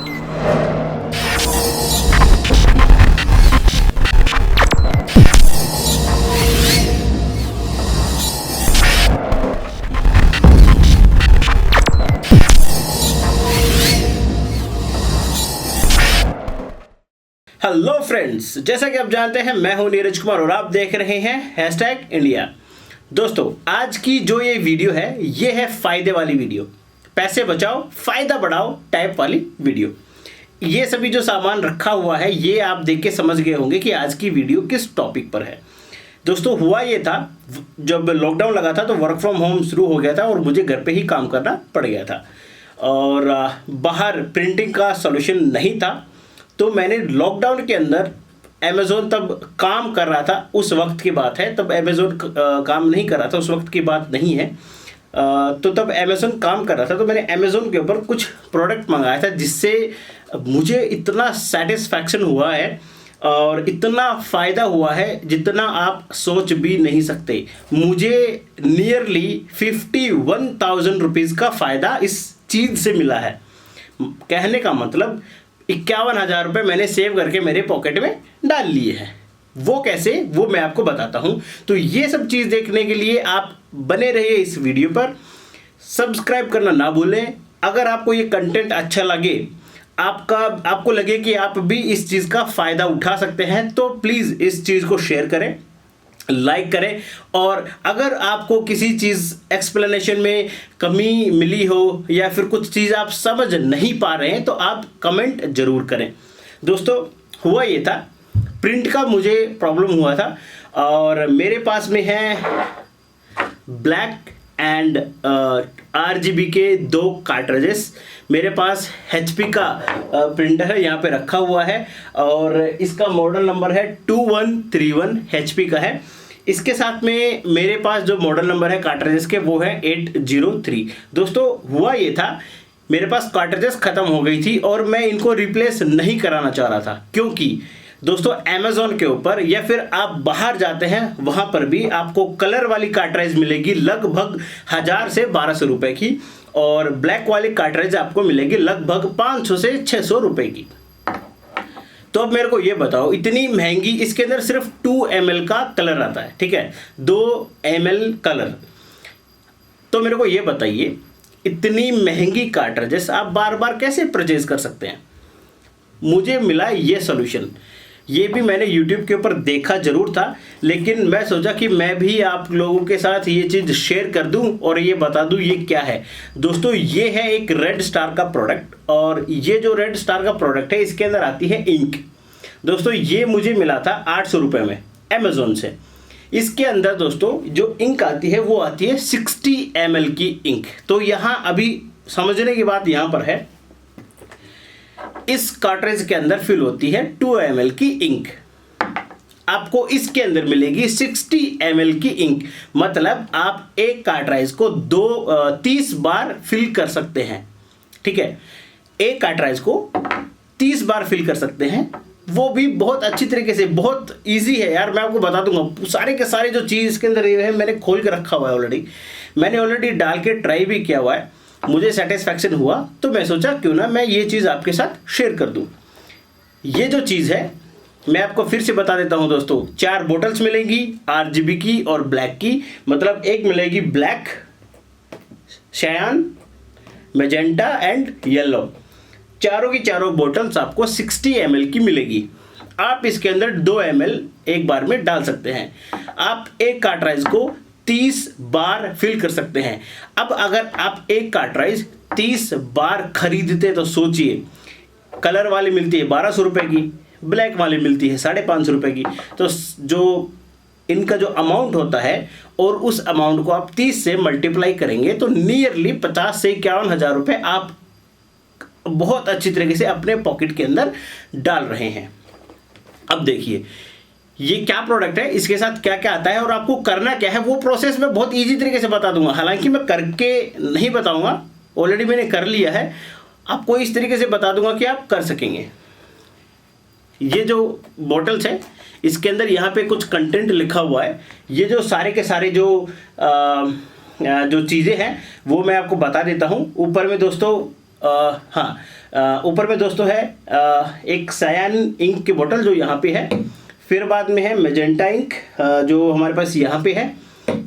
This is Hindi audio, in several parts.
हेलो फ्रेंड्स, जैसा कि आप जानते हैं मैं हूं नीरज कुमार और आप देख रहे हैं हैशटैग इंडिया। दोस्तों, आज की जो ये वीडियो है ये है फायदे वाली वीडियो, पैसे बचाओ फायदा बढ़ाओ टाइप वाली वीडियो। ये सभी जो सामान रखा हुआ है ये आप देख के समझ गए होंगे कि आज की वीडियो किस टॉपिक पर है। दोस्तों, हुआ ये था, जब लॉकडाउन लगा था तो वर्क फ्रॉम होम शुरू हो गया था और मुझे घर पे ही काम करना पड़ गया था और बाहर प्रिंटिंग का सॉल्यूशन नहीं था। तो मैंने लॉकडाउन के अंदर अमेज़ोन तब काम कर रहा था, उस वक्त की बात है, तब अमेज़ोन काम नहीं कर रहा था, उस वक्त की बात नहीं है। तो तब अमेज़ोन काम कर रहा था, तो मैंने अमेज़ोन के ऊपर कुछ प्रोडक्ट मंगाया था जिससे मुझे इतना सेटिस्फैक्शन हुआ है और इतना फ़ायदा हुआ है जितना आप सोच भी नहीं सकते। मुझे नियरली 51,000 रुपीज़ का फ़ायदा इस चीज़ से मिला है। कहने का मतलब 51,000 रुपये मैंने सेव करके मेरे पॉकेट में डाल लिए हैं। वो कैसे, वो मैं आपको बताता हूँ। तो ये सब चीज़ देखने के लिए आप बने रहिए इस वीडियो पर, सब्सक्राइब करना ना भूलें। अगर आपको ये कंटेंट अच्छा लगे, आपको लगे कि आप भी इस चीज़ का फ़ायदा उठा सकते हैं, तो प्लीज़ इस चीज़ को शेयर करें, लाइक करें। और अगर आपको किसी चीज़ एक्सप्लेनेशन में कमी मिली हो या फिर कुछ चीज़ आप समझ नहीं पा रहे हैं तो आप कमेंट ज़रूर करें। दोस्तों, हुआ ये था, प्रिंट का मुझे प्रॉब्लम हुआ था और मेरे पास में है ब्लैक एंड RGB के 2 कार्ट्रिजेस। मेरे पास HP का प्रिंटर है, यहाँ पे रखा हुआ है और इसका मॉडल नंबर है 2131, HP का है। इसके साथ में मेरे पास जो मॉडल नंबर है कार्ट्रिजेस के वो है 803। दोस्तों, हुआ ये था, मेरे पास कार्ट्रिजेस ख़त्म हो गई थी और मैं इनको रिप्लेस नहीं कराना चाह रहा था, क्योंकि दोस्तों अमेज़ोन के ऊपर या फिर आप बाहर जाते हैं वहाँ पर भी आपको कलर वाली कार्ट्रिज मिलेगी लगभग 1000 से 1200 रुपये की और ब्लैक वाली कार्ट्रिज आपको मिलेगी लगभग 500 से 600 रुपये की। तो अब मेरे को ये बताओ, इतनी महंगी, इसके अंदर सिर्फ 2 ml का कलर आता है, ठीक है, 2 ml कलर। तो मेरे को ये बताइए, इतनी महंगी कार्ट्रिजेस आप बार बार कैसे परचेज कर सकते हैं? मुझे मिला ये सॉल्यूशन। ये भी मैंने YouTube के ऊपर देखा जरूर था, लेकिन मैं सोचा कि मैं भी आप लोगों के साथ ये चीज़ शेयर कर दूं और ये बता दूं ये क्या है। दोस्तों, ये है एक रेड स्टार का प्रोडक्ट और ये जो रेड स्टार का प्रोडक्ट है इसके अंदर आती है इंक। दोस्तों, ये मुझे मिला था 800 रुपये में अमेज़ोन से। इसके अंदर दोस्तों जो इंक आती है वो आती है 60 ml की इंक। तो यहाँ अभी समझने की बात यहाँ पर है, इस कार्ट्रिज के अंदर फिल होती है 2 ml की इंक। आपको इसके अंदर मिलेगी 60 ml की इंक, मतलब आप एक कार्ट्रिज को 30 बार फिल कर सकते हैं, ठीक है। एक कार्ट्रिज को 30 बार फिल कर सकते हैं, वो भी बहुत अच्छी तरीके से, बहुत इजी है यार। मैं आपको बता दूंगा, सारे के सारे जो चीज़ इसके अंदर है मैंने खोल के रखा हुआ है ऑलरेडी, मैंने ऑलरेडी डाल के ट्राई भी किया हुआ है, मुझे सेटिस्फैक्शन हुआ, तो मैं सोचा क्यों ना मैं ये चीज़ आपके साथ शेयर कर दूं। ये जो चीज़ है मैं आपको फिर से बता देता हूं दोस्तों, 4 बोटल्स मिलेंगी RGB की और ब्लैक की, मतलब एक मिलेगी black, Shayan, magenta and yellow. चारों की चारों बोटल्स आपको 60 ml की मिलेगी। आप इसके अंदर 2 ml एक बार में डाल सकते हैं। आप एक कार्ट्रिज को 30 बार फिल कर सकते हैं। अब अगर आप एक कार्ट्रिज 30 बार खरीदते तो सोचिए, कलर वाली मिलती है 1200 रुपये की, ब्लैक वाली मिलती है 550 रुपये की। तो जो इनका जो अमाउंट होता है और उस अमाउंट को आप 30 से मल्टीप्लाई करेंगे तो नियरली 50 से 51,000 रुपये आप बहुत अच्छी तरीके से अपने पॉकेट के अंदर डाल रहे हैं। अब देखिए ये क्या प्रोडक्ट है, इसके साथ क्या क्या आता है और आपको करना क्या है, वो प्रोसेस मैं बहुत इजी तरीके से बता दूंगा। हालांकि मैं करके नहीं बताऊंगा, ऑलरेडी मैंने कर लिया है, आपको इस तरीके से बता दूंगा कि आप कर सकेंगे। ये जो बॉटल्स है इसके अंदर यहाँ पे कुछ कंटेंट लिखा हुआ है। ये जो सारे के सारे जो चीज़ें हैं वो मैं आपको बता देता हूँ। ऊपर में दोस्तों हाँ, ऊपर में दोस्तों है एक सायान इंक की बोतल जो यहाँ पे है, फिर बाद में है मेजेंटा इंक जो हमारे पास यहाँ पे है,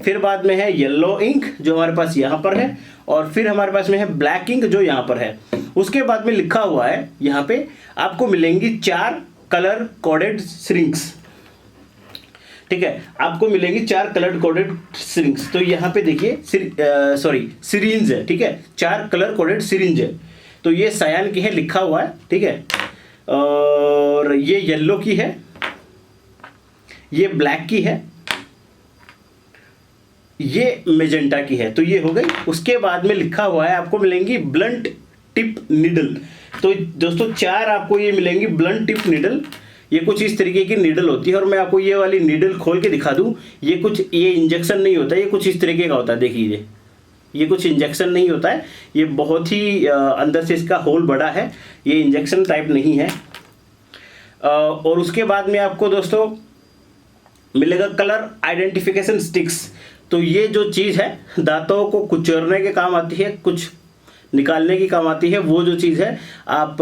फिर बाद में है येलो इंक जो हमारे पास यहाँ पर है, और फिर हमारे पास में है ब्लैक इंक जो यहाँ पर है। उसके बाद में लिखा हुआ है यहाँ पे आपको मिलेंगी 4 कलर कोडेड सिरिंग्स। ठीक है, आपको मिलेंगी 4 कलर कोडेड सिरिंग्स। तो यहाँ पे देखिए सिरिंज है। ठीक है, 4 कलर कोडेड सिरिंज है। तो ये सायान की है लिखा हुआ है। ठीक है, और ये येलो की है, ये ब्लैक की है, ये मेजेंटा की है। तो ये हो गई। उसके बाद में लिखा हुआ है आपको मिलेंगी ब्लंट टिप निडल। तो दोस्तों 4 आपको ये मिलेंगी ब्लंट टिप निडल। ये कुछ इस तरीके की नीडल होती है, और मैं आपको ये वाली नीडल खोल के दिखा दूं, ये इंजेक्शन नहीं होता, ये कुछ इस तरीके का होता है। देखिए ये कुछ इंजेक्शन नहीं होता है, ये बहुत ही अंदर से इसका होल बड़ा है, ये इंजेक्शन टाइप नहीं है। और उसके बाद में आपको दोस्तों मिलेगा कलर आइडेंटिफिकेशन स्टिक्स। तो ये जो चीज़ है दांतों को कुचलने के काम आती है, कुछ निकालने की काम आती है। वो जो चीज़ है आप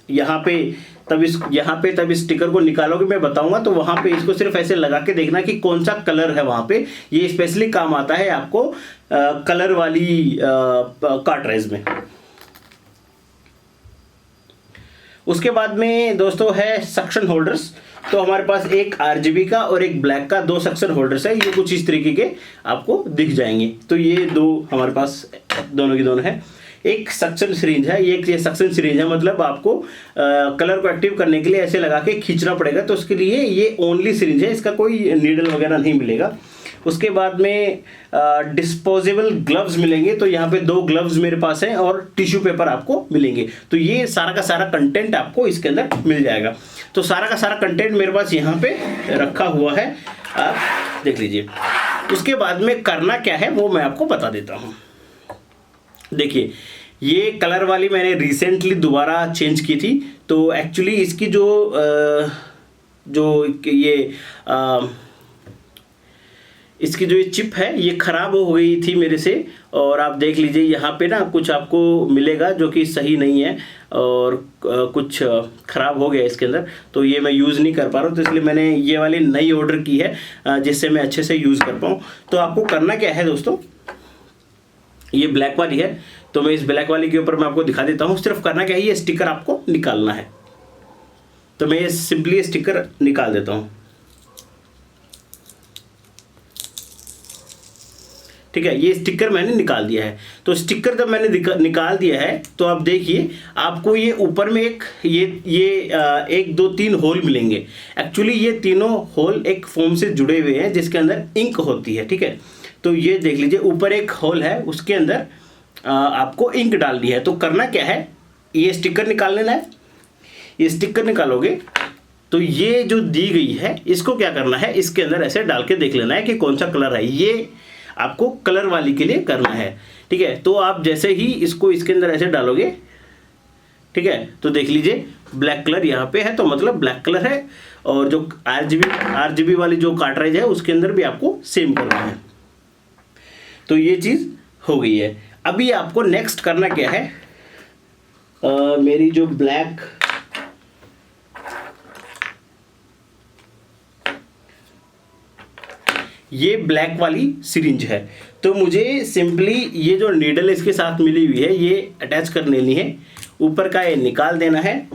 यहाँ पे तब इस स्टिकर को निकालोगे, मैं बताऊंगा। तो वहाँ पे इसको सिर्फ ऐसे लगा के देखना कि कौन सा कलर है वहाँ पे। ये स्पेशली काम आता है आपको कलर वाली कार्ट्रिज में। उसके बाद में दोस्तों है सक्शन होल्डर्स। तो हमारे पास एक RGB का और एक ब्लैक का 2 सक्शन होल्डर्स है। ये कुछ इस तरीके के आपको दिख जाएंगे। तो ये 2 हमारे पास दोनों की दोनों है। एक सक्शन सिरिंज है, ये सक्शन सिरिंज है, मतलब आपको कलर को एक्टिव करने के लिए ऐसे लगा के खींचना पड़ेगा। तो उसके लिए ये ओनली सिरिंज है, इसका कोई नीडल वगैरह नहीं मिलेगा। उसके बाद में डिस्पोजेबल ग्लव्स मिलेंगे। तो यहाँ पे 2 ग्लव्स मेरे पास हैं और टिश्यू पेपर आपको मिलेंगे। तो ये सारा का सारा कंटेंट आपको इसके अंदर मिल जाएगा। तो सारा का सारा कंटेंट मेरे पास यहाँ पे रखा हुआ है, आप देख लीजिए। उसके बाद में करना क्या है वो मैं आपको बता देता हूँ। देखिए ये कलर वाली मैंने रिसेंटली दोबारा चेंज की थी। तो एक्चुअली इसकी इसकी जो ये चिप है ये ख़राब हो गई थी मेरे से। और आप देख लीजिए यहाँ पे ना कुछ आपको मिलेगा जो कि सही नहीं है, और कुछ ख़राब हो गया इसके अंदर। तो ये मैं यूज़ नहीं कर पा रहा हूँ, तो इसलिए मैंने ये वाली नई ऑर्डर की है जिससे मैं अच्छे से यूज़ कर पाऊँ। तो आपको करना क्या है दोस्तों, ये ब्लैक वाली है, तो मैं इस ब्लैक वाली के ऊपर मैं आपको दिखा देता हूँ। सिर्फ करना क्या है, ये स्टिकर आपको निकालना है। तो मैं ये सिंपली स्टिकर निकाल देता हूँ। ठीक है, ये स्टिकर मैंने निकाल दिया है। तो स्टिकर जब मैंने निकाल दिया है तो आप देखिए आपको ये ऊपर में एक 1 2 3 होल मिलेंगे। एक्चुअली ये तीनों होल एक फोम से जुड़े हुए हैं जिसके अंदर इंक होती है। ठीक है, तो ये देख लीजिए ऊपर एक होल है, उसके अंदर आपको इंक डालनी है। तो करना क्या है, ये स्टिकर निकाल लेना है। ये स्टिकर निकालोगे तो ये जो दी गई है इसको क्या करना है, इसके अंदर ऐसे डाल के देख लेना है कि कौन सा कलर है। ये आपको कलर वाली के लिए करना है। ठीक है, तो आप जैसे ही इसको इसके अंदर ऐसे डालोगे, ठीक है, तो देख लीजिए ब्लैक कलर यहाँ पे है, तो मतलब ब्लैक कलर है। और जो RGB वाली जो कार्ट्रिज है उसके अंदर भी आपको सेम करना है। तो ये चीज़ हो गई है। अभी आपको नेक्स्ट करना क्या है, मेरी जो ये ब्लैक वाली सिरिंज है। तो मुझे सिंपली ये जो नीडल इसके साथ मिली हुई है ये अटैच कर लेनी है। ऊपर का ये निकाल देना है,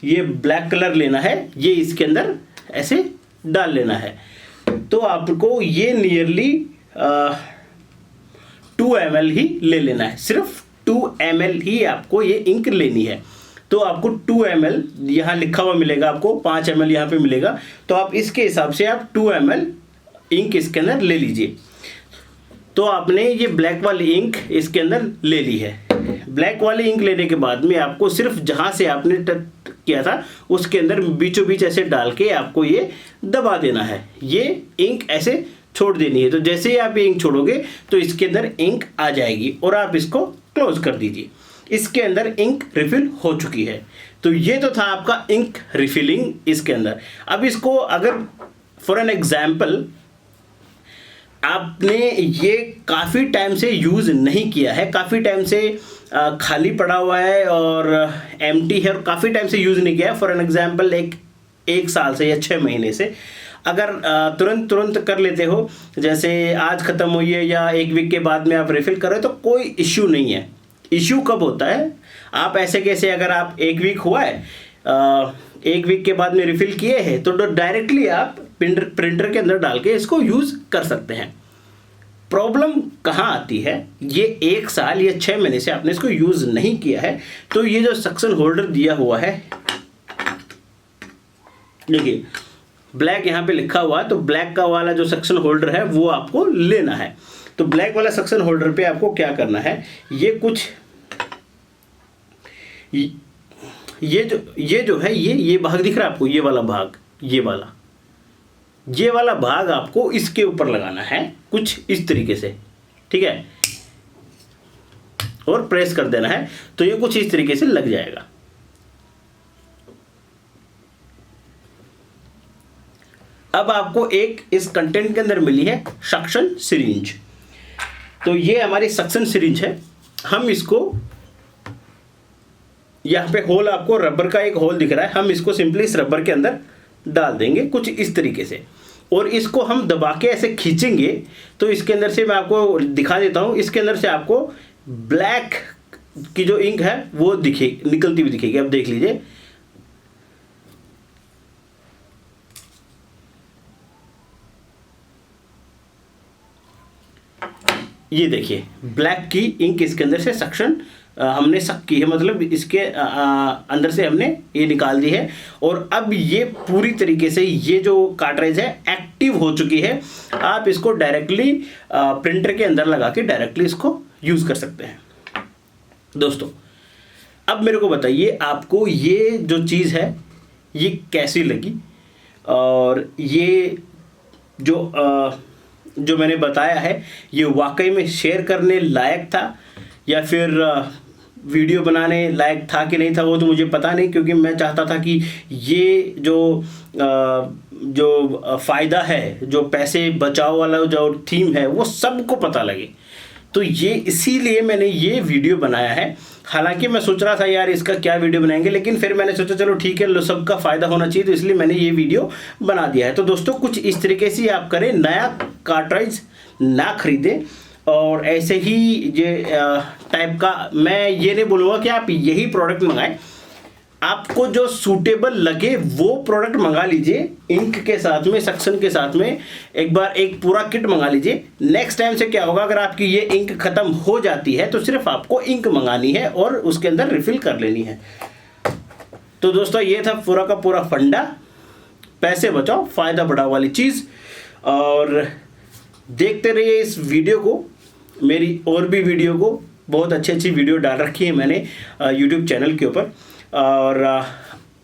ये ब्लैक कलर लेना है, ये इसके अंदर ऐसे डाल लेना है। तो आपको ये नियरली 2 ml ही ले लेना है। सिर्फ 2 ml ही आपको ये इंक लेनी है। तो आपको 2 ml यहाँ लिखा हुआ मिलेगा, आपको 5 ml यहाँ पे मिलेगा। तो आप इसके हिसाब से आप 2 ml इंक इसके अंदर ले लीजिए। तो आपने ये ब्लैक वाली इंक इसके अंदर ले ली है। ब्लैक वाली इंक लेने के बाद में आपको सिर्फ जहाँ से आपने टच किया था उसके अंदर बीचों बीच ऐसे डाल के आपको ये दबा देना है। ये इंक ऐसे छोड़ देनी है। तो जैसे ही आप ये इंक छोड़ोगे तो इसके अंदर इंक आ जाएगी और आप इसको क्लोज कर दीजिए। इसके अंदर इंक रिफिल हो चुकी है। तो ये तो था आपका इंक रिफिलिंग इसके अंदर। अब इसको अगर फॉर एन एग्जाम्पल आपने ये काफ़ी टाइम से यूज़ नहीं किया है, काफ़ी टाइम से खाली पड़ा हुआ है और एम्प्टी है और काफ़ी टाइम से यूज़ नहीं किया है, फॉर एन एग्जांपल एक साल से या 6 महीने से, अगर तुरंत कर लेते हो, जैसे आज ख़त्म हुई है या 1 वीक के बाद में आप रिफ़िल कर रहे हो तो कोई इश्यू नहीं है। इश्यू कब होता है, आप ऐसे कैसे, अगर आप 1 वीक हुआ है, 1 वीक के बाद में रिफ़िल किए हैं तो डायरेक्टली आप प्रिंटर के अंदर डाल के इसको यूज़ कर सकते हैं। प्रॉब्लम कहाँ आती है, ये 1 साल या 6 महीने से आपने इसको यूज़ नहीं किया है तो ये जो सक्शन होल्डर दिया हुआ है, देखिए ब्लैक यहाँ पे लिखा हुआ है, तो ब्लैक का वाला जो सक्शन होल्डर है वो आपको लेना है। तो ब्लैक वाला सक्शन होल्डर पे आपको क्या करना है, ये जो है ये भाग दिख रहा है आपको, ये वाला भाग, ये वाला भाग आपको इसके ऊपर लगाना है कुछ इस तरीके से, ठीक है, और प्रेस कर देना है तो ये कुछ इस तरीके से लग जाएगा। अब आपको एक इस कंटेंट के अंदर मिली है सक्शन सिरिंज, तो ये हमारी सक्शन सिरिंज है। हम इसको, यहाँ पे होल, आपको रबर का एक होल दिख रहा है, हम इसको सिंपली इस रबर के अंदर डाल देंगे कुछ इस तरीके से, और इसको हम दबा के ऐसे खींचेंगे तो इसके अंदर से, मैं आपको दिखा देता हूँ, इसके अंदर से आपको ब्लैक की जो इंक है वो निकलती हुई दिखेगी। अब देख लीजिए, ये देखिए ब्लैक की इंक इसके अंदर से सक्शन हमने सक की है, मतलब इसके अंदर से हमने ये निकाल दी है, और अब ये पूरी तरीके से ये जो कार्ट्रिज है एक्टिव हो चुकी है। आप इसको डायरेक्टली प्रिंटर के अंदर लगा के डायरेक्टली इसको यूज़ कर सकते हैं। दोस्तों अब मेरे को बताइए, आपको ये जो चीज़ है ये कैसी लगी, और ये जो मैंने बताया है ये वाकई में शेयर करने लायक था या फिर वीडियो बनाने लायक था कि नहीं था, वो तो मुझे पता नहीं, क्योंकि मैं चाहता था कि ये जो फ़ायदा है, जो पैसे बचाओ वाला जो थीम है वो सबको पता लगे, तो ये इसीलिए मैंने ये वीडियो बनाया है। हालांकि मैं सोच रहा था यार इसका क्या वीडियो बनाएंगे, लेकिन फिर मैंने सोचा चलो ठीक है, सबका फ़ायदा होना चाहिए, तो इसलिए मैंने ये वीडियो बना दिया है। तो दोस्तों कुछ इस तरीके से आप करें, नया कार्ट्रिज ना खरीदें, और ऐसे ही ये टाइप का, मैं ये नहीं बोलूँगा कि आप यही प्रोडक्ट मंगाएं, आपको जो सूटेबल लगे वो प्रोडक्ट मंगा लीजिए, इंक के साथ में, सक्शन के साथ में एक बार एक पूरा किट मंगा लीजिए। नेक्स्ट टाइम से क्या होगा, अगर आपकी ये इंक ख़त्म हो जाती है तो सिर्फ आपको इंक मंगानी है और उसके अंदर रिफ़िल कर लेनी है। तो दोस्तों ये था पूरा का पूरा फंडा, पैसे बचाओ फ़ायदा बढ़ाओ वाली चीज़, और देखते रहिए इस वीडियो को, मेरी और भी वीडियो को, बहुत अच्छी वीडियो डाल रखी है मैंने यूट्यूब चैनल के ऊपर। और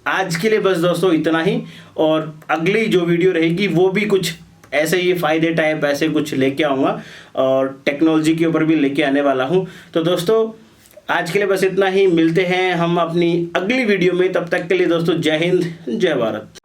आज के लिए बस दोस्तों इतना ही, और अगली जो वीडियो रहेगी वो भी कुछ ऐसे ही फ़ायदे टाइप ऐसे कुछ लेके आऊँगा, और टेक्नोलॉजी के ऊपर भी लेके आने वाला हूँ। तो दोस्तों आज के लिए बस इतना ही, मिलते हैं हम अपनी अगली वीडियो में, तब तक के लिए दोस्तों जय हिंद जय भारत।